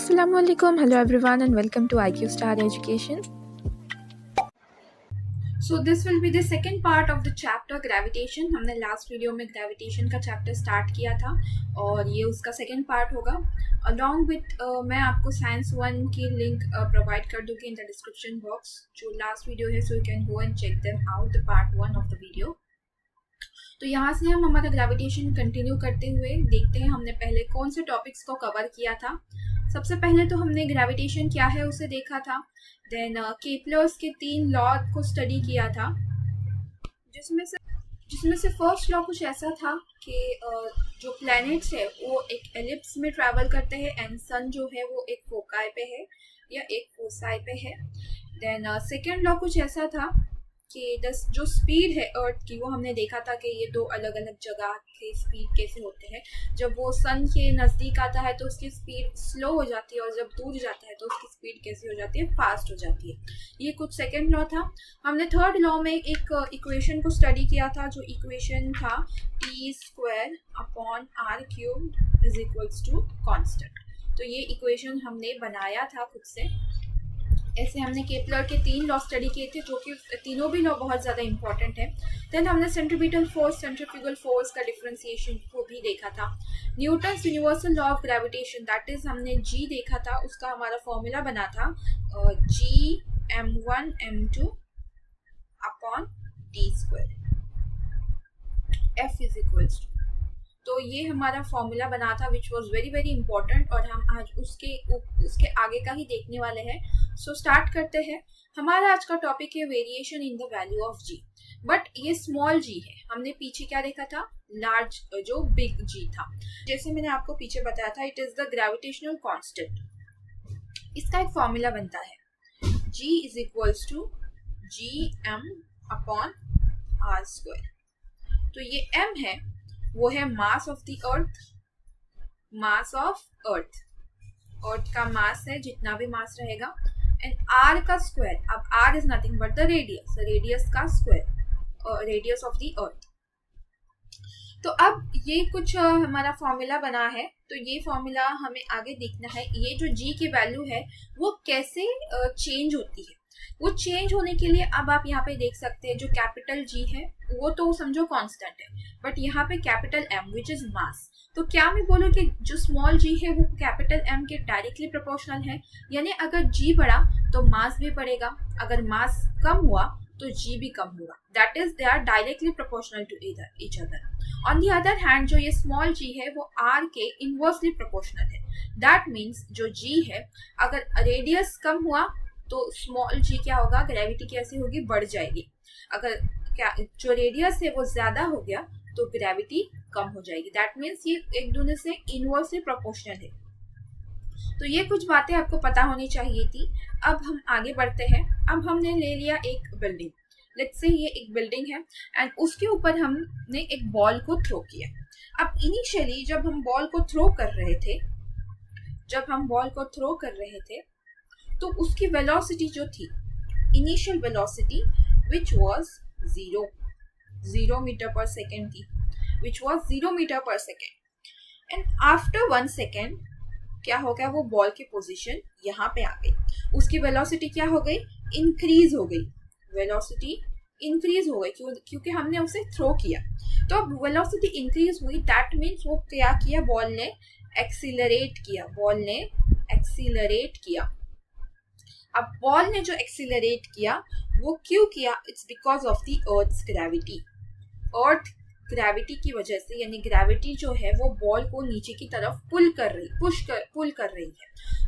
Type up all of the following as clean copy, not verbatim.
Assalamualaikum, hello everyone and welcome to IQ Star Education. So this will be the second part of the chapter gravitation. हमने last video में gravitation का chapter start किया था और ये उसका second part होगा. अलॉन्ग विथ मैं आपको साइंस 1 की लिंक प्रोवाइड कर दूँगी इन द डिस्क्रिप्शन बॉक्स जो लास्ट वीडियो है, so you can go and check them out the part 1 of the video. तो यहाँ से हम हमारा ग्रेविटेशन कंटिन्यू करते हुए देखते हैं हमने पहले कौन से टॉपिक्स को कवर किया था. सबसे पहले तो हमने ग्रेविटेशन क्या है उसे देखा था. देन केपलर्स के 3 लॉ को स्टडी किया था, जिसमें से फर्स्ट लॉ कुछ ऐसा था कि जो प्लैनेट्स है वो एक एलिप्स में ट्रैवल करते हैं एंड सन जो है वो एक फोकाई पे है या एक फोसाई पे है. देन सेकेंड लॉ कुछ ऐसा था कि जो स्पीड है अर्थ की वो हमने देखा था कि ये 2 अलग अलग जगह के स्पीड कैसे होते हैं. जब वो सन के नज़दीक आता है तो उसकी स्पीड स्लो हो जाती है और जब दूर जाता है तो उसकी स्पीड कैसे हो जाती है, फास्ट हो जाती है. ये कुछ सेकेंड लॉ था. हमने थर्ड लॉ में एक इक्वेशन को स्टडी किया था जो इक्वेशन था T² / R³ कांस्टेंट. तो ये इक्वेशन हमने बनाया था खुद से. ऐसे हमने केपलर के 3 लॉ स्टडी किए थे जो कि तीनों भी लॉ बहुत ज़्यादा इंपॉर्टेंट है. देन हमने सेंट्रीपिटल फोर्स, सेंट्रीफ्यूगल फोर्स का डिफरेंशिएशन को भी देखा था. Newton's universal law of gravitation that is हमने जी देखा था, उसका हमारा फॉर्मूला बना था G m1m2/d². F is equals to, तो ये हमारा फॉर्मूला बना था which was very very important और हम आज उसके आगे का ही देखने वाले हैं. सो स्टार्ट करते हैं. हमारा आज का टॉपिक है variation in the value of g. But ये स्मॉल जी है. हमने पीछे क्या देखा था, लार्ज जो बिग जी था. जैसे मैंने आपको पीछे बताया था, it is the gravitational constant. इसका एक फॉर्मूला बनता है G is equals to Gm/r². तो ये m है, वो है mass of the earth. Mass of earth का मास है, जितना भी मास रहेगा, एंड r का स्क्वायर. अब r is nothing but the radius, radius का square, radius of the earth. तो अब ये कुछ हमारा फॉर्मूला बना है. तो ये फॉर्मूला हमें आगे देखना है. ये जो g की वैल्यू है वो कैसे चेंज होती है. वो चेंज होने के लिए अब आप यहाँ पे देख सकते हैं जो कैपिटल G है वो तो समझो कांस्टेंट है, बट यहाँ पे capital M which is mass. तो क्या मैं बोलूँ कि जो स्मॉल g है वो कैपिटल M के डायरेक्टली प्रोपोर्शनल है, यानी अगर g बढ़ा तो मास भी बढ़ेगा, अगर मास कम हुआ तो g भी कम होगा. That is they are directly proportional to each other. On the other hand जो ये स्मॉल g है वो r के इनवर्सली प्रोपोर्शनल है. दैट मीन्स जो g है अगर रेडियस कम हुआ तो स्मॉल g क्या होगा, ग्रेविटी कैसी होगी, बढ़ जाएगी. अगर क्या जो रेडियस है वो ज्यादा हो गया तो ग्रेविटी कम हो जाएगी. दैट मीन्स ये एक दूसरे से इनवर्सली प्रोपोर्शनल है. तो ये कुछ बातें आपको पता होनी चाहिए थी. अब हम आगे बढ़ते हैं. अब हमने ले लिया एक बिल्डिंग. लेट्स से ये एक बिल्डिंग है एंड उसके ऊपर हमने एक बॉल को थ्रो किया. अब इनिशियली जब हम बॉल को थ्रो कर रहे थे तो उसकी वेलोसिटी जो थी, initial velocity which was 0 metre per second थी, which was 0 metre per second. And after 1 second क्या हो गया, वो बॉल की पोजीशन यहाँ पे आ गई. उसकी वेलोसिटी क्या हो गई, इंक्रीज हो गई. वेलोसिटी इंक्रीज हो गई क्योंकि हमने उसे थ्रो किया. तो अब वेलोसिटी इंक्रीज हुई, दैट मीन्स वो क्या किया, बॉल ने एक्सीलरेट किया. अब बॉल ने जो एक्सीलरेट किया वो क्यों किया, it's because of the earth's gravity. Earth gravity की वजह से, यानी ग्रेविटी जो है वो बॉल को नीचे की तरफ पुल कर रही है.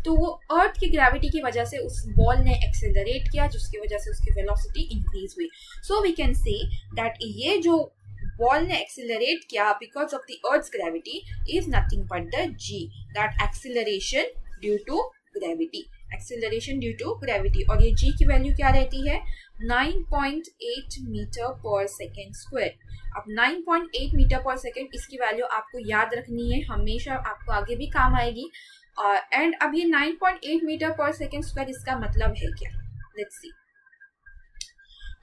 तो वो अर्थ की ग्रेविटी की वजह से उस बॉल ने एक्सेलरेट किया जिसकी वजह से उसकी वेलोसिटी इंक्रीज हुई. So we can say that ये जो बॉल ने एक्सेलरेट किया because of the earth's gravity is nothing but the g, that acceleration due to gravity. और ये g की वैल्यू क्या रहती है, 9.8 मीटर पर सेकेंड स्क्वायर. अब 9.8 मीटर पर सेकेंड, इसकी वैल्यू आपको याद रखनी है, हमेशा आपको आगे भी काम आएगी. एंड अब ये 9.8 मीटर पर सेकेंड स्क्वायर, इसका मतलब है क्या, लेट्स सी.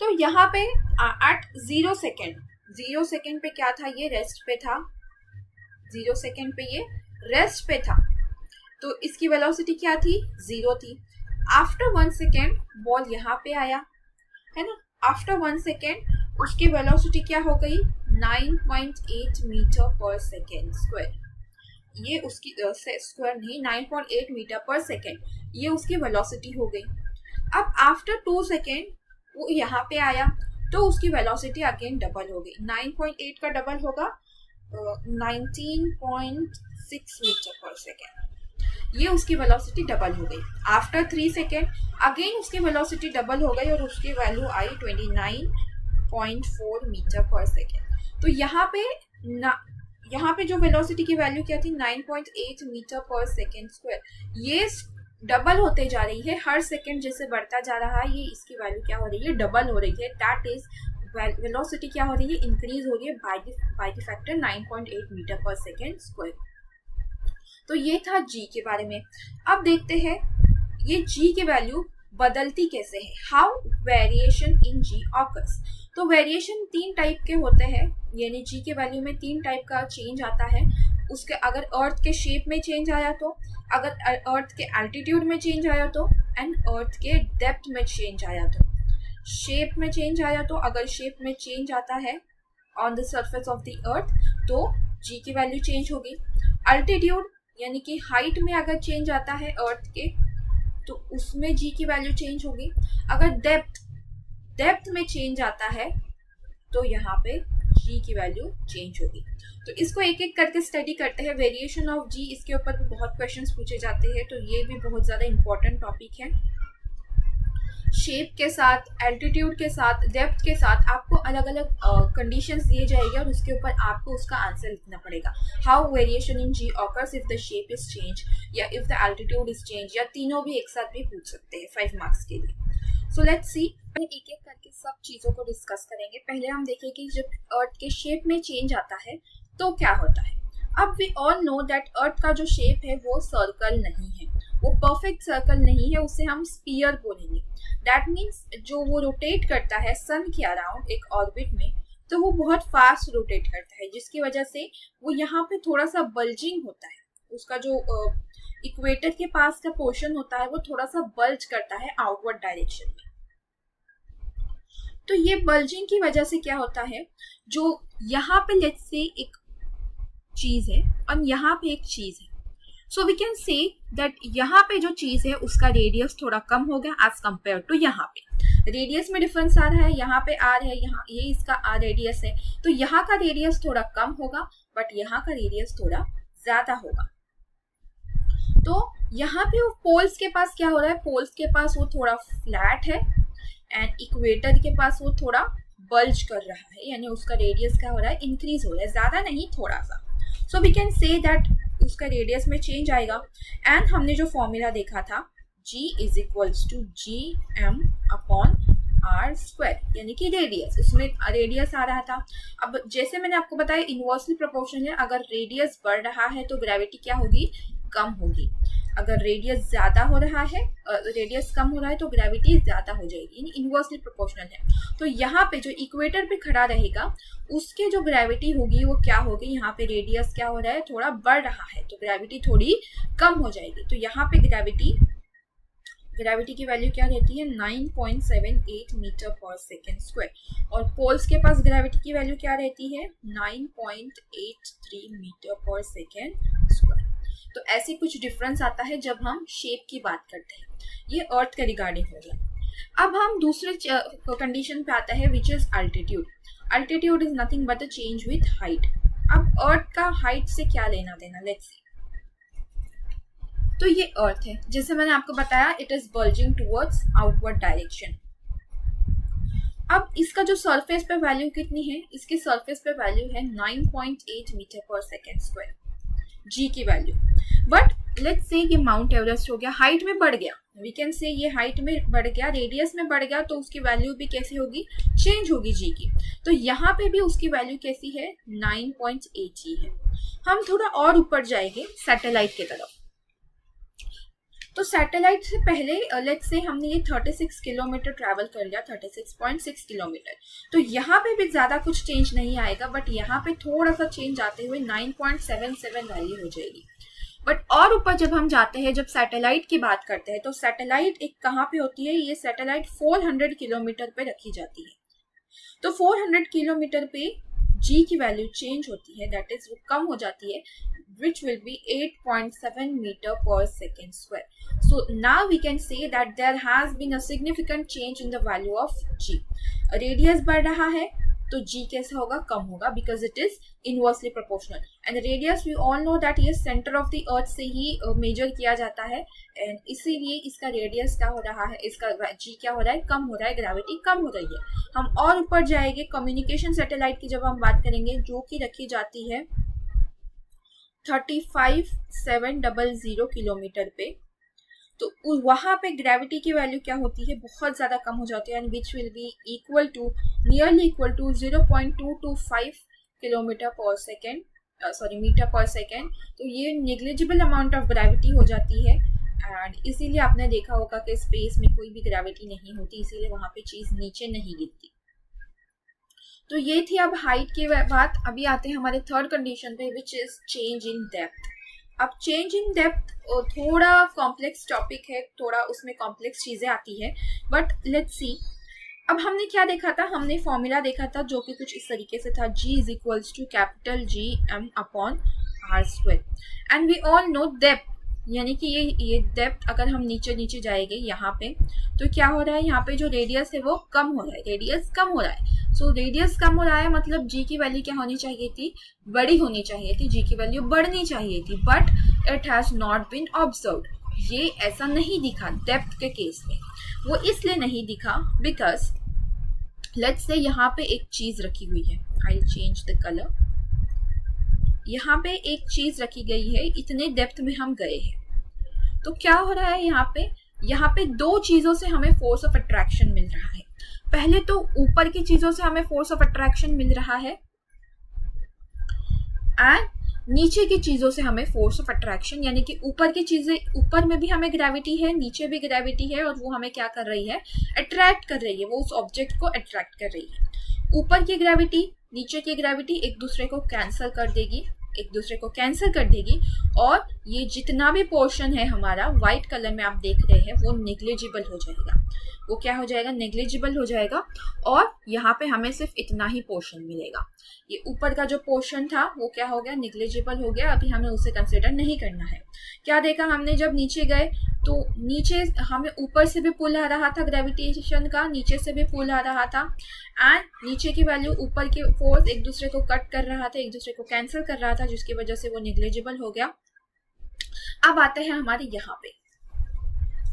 तो यहाँ पे एट 0 सेकेंड पे क्या था, ये रेस्ट पे था. 0 सेकेंड पे ये रेस्ट पे था. तो इसकी वेलोसिटी क्या थी, 0 थी। आफ्टर 1 सेकेंड बॉल यहाँ पे आया, है ना, आफ्टर 1 सेकेंड उसकी वेलोसिटी क्या हो गई, 9.8 मीटर पर सेकेंड स्क्वायर। ये उसकी स्क्वायर नहीं, 9.8 मीटर पर सेकेंड, ये उसकी वेलोसिटी हो गई। अब आफ्टर 2 सेकेंड वो यहाँ पे आया तो उसकी वेलोसिटी अगेन डबल हो गई, 9.8 का डबल होगा 19.6 मीटर पर सेकेंड, ये उसकी वेलोसिटी डबल हो गई। आफ्टर 3 सेकेंड अगेन उसकी वेलोसिटी डबल हो गई और उसकी वैल्यू आई 29.4 मीटर पर सेकेंड। तो यहाँ पे जो वेलोसिटी की वैल्यू क्या थी, 9.8 मीटर पर सेकेंड स्क्वायर, ये डबल होते जा रही है, हर सेकेंड जैसे बढ़ता जा रहा है ये इसकी वैल्यू क्या हो रही है, डबल हो रही है। दैट इज वेलोसिटी क्या हो रही है, इंक्रीज हो रही है by the factor 9.8 metre per second square. तो ये था जी के बारे में। अब देखते हैं ये जी की वैल्यू बदलती कैसे है, how variation in g occurs. तो वेरिएशन 3 टाइप के होते हैं, यानी जी के वैल्यू में 3 टाइप का चेंज आता है। उसके अगर अर्थ के शेप में चेंज आया तो, अगर अर्थ के एल्टीट्यूड में चेंज आया तो, एंड अर्थ के डेप्थ में चेंज आया तो। शेप में चेंज आया तो, अगर शेप में चेंज आता है on the surface of the earth तो जी की वैल्यू चेंज होगी। अल्टीट्यूड यानी कि हाइट में अगर चेंज आता है अर्थ के तो उसमें जी की वैल्यू चेंज होगी। अगर डेप्थ में चेंज आता है तो यहाँ पे जी की वैल्यू चेंज होगी। तो इसको एक एक करके स्टडी करते हैं, वेरिएशन ऑफ जी, इसके ऊपर भी बहुत क्वेश्चंस पूछे जाते हैं, तो ये भी बहुत ज़्यादा इंपॉर्टेंट टॉपिक है। शेप के साथ, एल्टीट्यूड के साथ, डेप्थ के साथ आपको अलग अलग कंडीशंस दिए जाएंगे और उसके ऊपर आपको उसका आंसर लिखना पड़ेगा। How variation in g occurs if the shape is change या if the altitude is change, या तीनों भी एक साथ भी पूछ सकते हैं 5 मार्क्स के लिए। सो लेट्स सी, एक एक करके सब चीज़ों को डिस्कस करेंगे। पहले हम देखेंगे कि जब अर्थ के शेप में चेंज आता है तो क्या होता है। अब we all know that earth का जो शेप है वो सर्कल नहीं है, वो परफेक्ट सर्कल नहीं है, उसे हम स्फीयर बोलेंगे। दैट मीन्स जो वो रोटेट करता है सन के अराउंड एक ऑर्बिट में, तो वो बहुत फास्ट रोटेट करता है, जिसकी वजह से वो यहाँ पे थोड़ा सा बल्जिंग होता है। उसका जो इक्वेटर के पास का पोर्शन होता है वो थोड़ा सा बल्ज करता है आउटवर्ड डायरेक्शन में। तो ये बल्जिंग की वजह से क्या होता है, जो यहाँ पे लेट्स से एक चीज है और यहाँ पे एक चीज है, so we can say that यहाँ पे जो चीज है उसका रेडियस थोड़ा कम हो गया एज कम्पेयर टू यहाँ पे। रेडियस में डिफरेंस आ रहा है, यहाँ पे आर है, यहाँ ये इसका आर रेडियस है, तो यहाँ का रेडियस थोड़ा कम होगा बट यहाँ का रेडियस थोड़ा ज्यादा होगा। तो यहाँ पे वो पोल्स के पास क्या हो रहा है, पोल्स के पास वो थोड़ा फ्लैट है एंड इक्वेटर के पास वो थोड़ा बल्ज कर रहा है, यानी उसका रेडियस क्या हो रहा है, इंक्रीज हो रहा है, ज्यादा नहीं थोड़ा सा। So we can say that उसका रेडियस में चेंज आएगा। एंड हमने जो फॉर्मूला देखा था g is equals to G M upon R square, यानी कि रेडियस, उसमें रेडियस आ रहा था। अब जैसे मैंने आपको बताया इनवर्सली प्रोपोर्शनल है, अगर रेडियस बढ़ रहा है तो ग्रेविटी क्या होगी, कम होगी। अगर रेडियस ज्यादा हो रहा है, रेडियस कम हो रहा है तो ग्रेविटी ज्यादा हो जाएगी, यानी इनवर्सली प्रोपोर्शनल है। तो यहाँ पे जो इक्वेटर पे खड़ा रहेगा उसके जो ग्रेविटी होगी वो क्या होगी, यहाँ पे रेडियस क्या हो रहा है, थोड़ा बढ़ रहा है, तो ग्रेविटी थोड़ी कम हो जाएगी। तो यहाँ पे ग्रेविटी की वैल्यू क्या रहती है, 9.78 मीटर पर सेकेंड स्क्वायर, और पोल्स के पास ग्रेविटी की वैल्यू क्या रहती है, 9.83 मीटर पर सेकेंड स्क्वायर। तो ऐसे कुछ डिफरेंस आता है जब हम शेप की बात करते हैं। ये अर्थ के रिगार्डिंग हो गया। अब हम दूसरे कंडीशन पे आता है which is altitude. Altitude is nothing but a change with height. अब अर्थ का हाइट से क्या लेना देना, लेट्स सी। तो ये अर्थ है, जैसे मैंने आपको बताया it is bulging towards outward direction. अब इसका जो सरफेस पे वैल्यू कितनी है, इसके सरफेस पे वैल्यू है 9.8 मीटर पर सेकेंड स्क्वायर, जी की वैल्यू। बट लेट्स से ये माउंट एवरेस्ट हो गया, हाइट में बढ़ गया, वी कैन से ये हाइट में बढ़ गया, रेडियस में बढ़ गया, तो उसकी वैल्यू भी कैसी होगी, चेंज होगी जी की। तो यहाँ पे भी उसकी वैल्यू कैसी है, 9.8 ही है। हम थोड़ा और ऊपर जाएंगे सैटेलाइट की तरफ। तो सैटेलाइट से पहले लेट्स से हमने ये 36 किलोमीटर ट्रैवल कर लिया, 36.6 किलोमीटर। तो यहाँ पे भी ज्यादा कुछ चेंज नहीं आएगा, बट यहाँ पे थोड़ा सा चेंज आते हुए 9.77 वैल्यू हो जाएगी। बट और ऊपर जब हम जाते हैं, जब सैटेलाइट की बात करते हैं, तो सैटेलाइट एक कहाँ पे होती है, ये सैटेलाइट 400 किलोमीटर पे रखी जाती है। तो 400 किलोमीटर पे जी की वैल्यू चेंज होती है, दैट इज वो कम हो जाती है, which will be 8.7 meter per second square. So now we can say that there has been a significant change in the value of g. Radius बढ़ रहा है तो g कैसा होगा, कम होगा, because it is inversely proportional. And radius we all know that ये center of the earth से ही measure किया जाता है, and इसीलिए इसका radius क्या हो रहा है, इसका g क्या हो रहा है, कम हो रहा है, gravity कम हो रही है। हम और ऊपर जाएंगे, कम्युनिकेशन सैटेलाइट की जब हम बात करेंगे, जो कि रखी जाती है 35,700 किलोमीटर पे, तो वहां पे ग्रेविटी की वैल्यू क्या होती है, बहुत ज्यादा कम हो जाती है, and which will be equal to nearly equal to 0.225 kilometre per second, sorry metre per second. तो ये नेग्लिजिबल अमाउंट ऑफ ग्रेविटी हो जाती है, एंड इसीलिए आपने देखा होगा कि स्पेस में कोई भी ग्रेविटी नहीं होती, इसीलिए वहां पे चीज नीचे नहीं गिरती। तो ये थी अब हाइट की बात। अभी आते हैं हमारे थर्ड कंडीशन पे, which is change in depth. अब चेंज इन डेप्थ थोड़ा कॉम्प्लेक्स टॉपिक है, थोड़ा उसमें कॉम्प्लेक्स चीजें आती है, बट लेट्स सी। अब हमने क्या देखा था, हमने फॉर्मूला देखा था जो कि कुछ इस तरीके से था, G is equals to capital G M upon R square, and we all know depth, यानी कि ये डेप्थ अगर हम नीचे नीचे जाएंगे यहाँ पे, तो क्या हो रहा है, यहाँ पे जो रेडियस है वो कम हो रहा है, रेडियस कम हो रहा है। सो रेडियस कम हो रहा है, मतलब जी की वैल्यू क्या होनी चाहिए थी, बड़ी होनी चाहिए थी, जी की वैल्यू बढ़नी चाहिए थी, but it has not been observed. ये ऐसा नहीं दिखा डेप्थ के केस में। वो इसलिए नहीं दिखा बिकॉज लेट्स से यहाँ पे एक चीज रखी हुई है, आई चेंज द कलर। यहाँ पे एक चीज रखी गई है, इतने डेप्थ में हम गए हैं, तो क्या हो रहा है यहाँ पे दो चीजों से हमें फोर्स ऑफ अट्रैक्शन मिल रहा है। पहले तो ऊपर की चीजों से हमें फोर्स ऑफ अट्रैक्शन मिल रहा है, एंड नीचे की चीजों से हमें फोर्स ऑफ अट्रैक्शन, यानी कि ऊपर की चीजें, ऊपर में भी हमें ग्रेविटी है, नीचे भी ग्रेविटी है, और वो हमें क्या कर रही है, अट्रैक्ट कर रही है, वो उस ऑब्जेक्ट को अट्रैक्ट कर रही है। ऊपर की ग्रेविटी नीचे की ग्रेविटी एक दूसरे को कैंसिल कर देगी, और ये जितना भी पोर्शन है हमारा व्हाइट कलर में आप देख रहे हैं, वो नेग्लिजिबल हो जाएगा। वो क्या हो जाएगा, नेग्लिजिबल हो जाएगा, और यहाँ पे हमें सिर्फ इतना ही पोर्शन मिलेगा। ये ऊपर का जो पोर्शन था वो क्या हो गया, नेग्लिजिबल हो गया, अभी हमें उसे कंसिडर नहीं करना है। क्या देखा हमने, जब नीचे गए तो नीचे हमें ऊपर से भी पुल आ रहा था ग्रेविटेशन का, नीचे से भी पुल आ रहा था, एंड नीचे की वैल्यू ऊपर के फोर्स एक दूसरे को कट कर रहा था, एक दूसरे को कैंसिल कर रहा था, जिसकी वजह से वो नेग्लिजिबल हो गया। अब आते हैं हमारे यहाँ पे।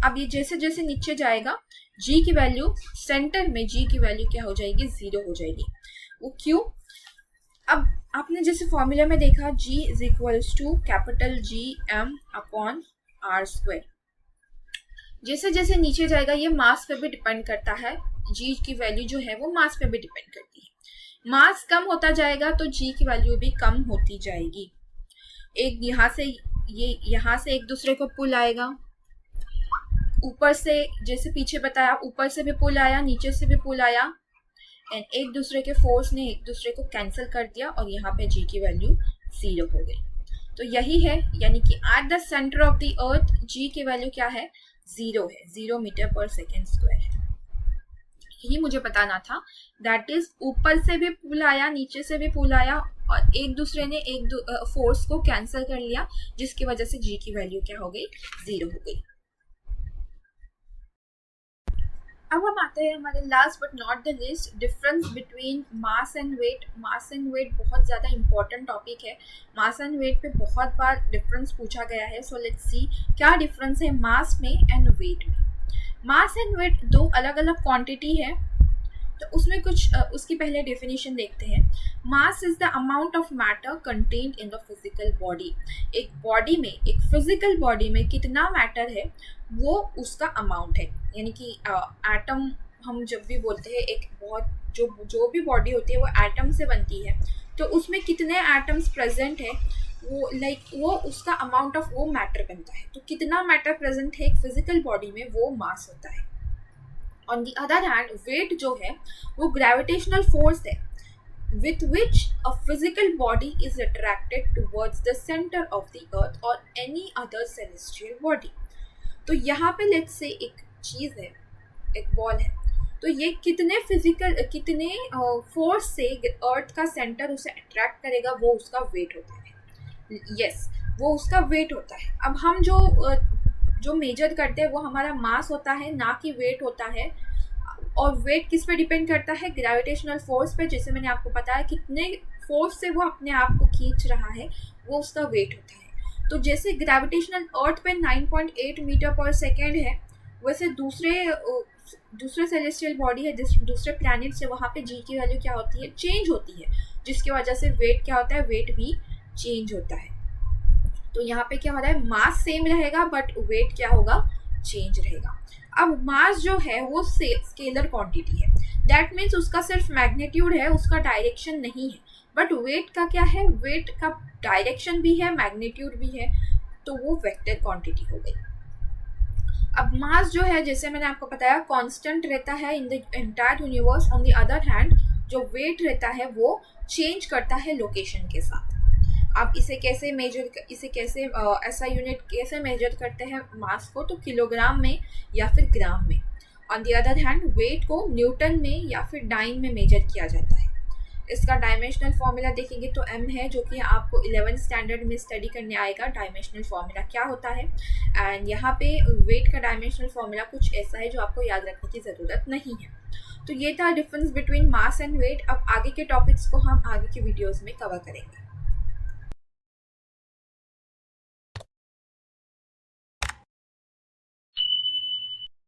अब ये जैसे जैसे नीचे जाएगा, जी की वैल्यू सेंटर में, जी की वैल्यू क्या हो जाएगी, 0 हो जाएगी। वो क्यों, अब आपने जैसे फॉर्मूला में देखा, G is equals to capital G M upon R square. जैसे जैसे नीचे जाएगा, ये मास पे भी डिपेंड करता है, G की वैल्यू जो है वो मास पे भी डिपेंड करती है। मास कम होता जाएगा तो G की वैल्यू भी कम होती जाएगी। एक यहाँ से एक दूसरे को पुल आएगा, ऊपर से जैसे पीछे बताया, ऊपर से भी पुल आया, नीचे से भी पुल आया, एंड एक दूसरे के फोर्स ने एक दूसरे को कैंसिल कर दिया, और यहाँ पे जी की वैल्यू 0 हो गई। तो यही है, यानी कि at the centre of the earth g की वैल्यू क्या है, 0 है, 0 मीटर पर सेकेंड स्क्वायर है। यही मुझे बताना था, दैट इज ऊपर से भी पुल आया, नीचे से भी पुल आया, और एक दूसरे ने फोर्स को कैंसिल कर लिया, जिसकी वजह से जी की वैल्यू क्या हो गई, 0 हो गई। अब हम आते हैं हमारे last but not the least, difference between mass and weight. Mass and weight बहुत ज़्यादा इंपॉर्टेंट टॉपिक है, मास एंड वेट पे बहुत बार डिफरेंस पूछा गया है। सो लेट्स सी क्या डिफरेंस है मास में एंड वेट में। मास एंड वेट दो अलग अलग क्वांटिटी है, तो उसमें कुछ उसकी पहले डेफिनेशन देखते हैं। Mass is the amount of matter contained in the physical body. एक बॉडी में, एक फिजिकल बॉडी में कितना मैटर है वो उसका अमाउंट है, यानी कि एटम हम जब भी बोलते हैं, एक बहुत जो भी बॉडी होती है वो एटम से बनती है, तो उसमें कितने एटम्स प्रेजेंट है वो वो उसका अमाउंट ऑफ वो मैटर बनता है। तो कितना मैटर प्रेजेंट है एक फिजिकल बॉडी में, वो मास होता है। On the other hand weight जो है वो ग्रेविटेशनल फोर्स है। with which a physical body is attracted towards the center of the earth or any other celestial body. तो यहाँ पे लेट्स से एक चीज़ है, एक बॉल है, तो ये कितने फोर्स से अर्थ का सेंटर उसे अट्रैक्ट करेगा, वो उसका वेट होता है. यस, वो उसका वेट होता है. अब हम जो मेजर करते हैं वो हमारा मास होता है, ना कि वेट होता है. और वेट किस पे डिपेंड करता है? ग्रेविटेशनल फोर्स पे. जैसे मैंने आपको बताया कितने फोर्स से वो अपने आप को खींच रहा है, वो उसका वेट होता है. तो जैसे ग्रेविटेशनल अर्थ पे 9.8 मीटर पर सेकेंड है, वैसे दूसरे सेलेस्टियल बॉडी है, दूसरे प्लैनेट से, वहाँ पे जी की वैल्यू क्या होती है? चेंज होती है, जिसकी वजह से वेट क्या होता है? वेट भी चेंज होता है. तो यहाँ पे क्या हो रहा है? मास सेम रहेगा बट वेट क्या होगा? चेंज रहेगा. अब मास जो है वो स्केलर क्वांटिटी है. दैट मीन्स उसका सिर्फ मैग्नीट्यूड है, उसका डायरेक्शन नहीं है. बट वेट का क्या है? वेट का डायरेक्शन भी है, मैग्नीट्यूड भी है, तो वो वेक्टर क्वांटिटी हो गई. अब मास जो है, जैसे मैंने आपको बताया, कांस्टेंट रहता है in the entire universe. On the other hand जो वेट रहता है वो चेंज करता है लोकेशन के साथ. आप इसे कैसे ऐसा यूनिट कैसे मेजर करते हैं मास को? तो किलोग्राम में या फिर ग्राम में. On the other hand weight को न्यूटन में या फिर डाइन में मेजर किया जाता है. इसका डायमेंशनल फॉर्मूला देखेंगे तो m है, जो कि आपको 11th स्टैंडर्ड में स्टडी करने आएगा. डायमेंशनल फॉर्मूला क्या होता है, एंड यहाँ पे वेट का डायमेंशनल फॉर्मूला कुछ ऐसा है जो आपको याद रखने की ज़रूरत नहीं है. तो ये था difference between mass and weight. अब आगे के टॉपिक्स को हम आगे के वीडियोज़ में कवर करेंगे.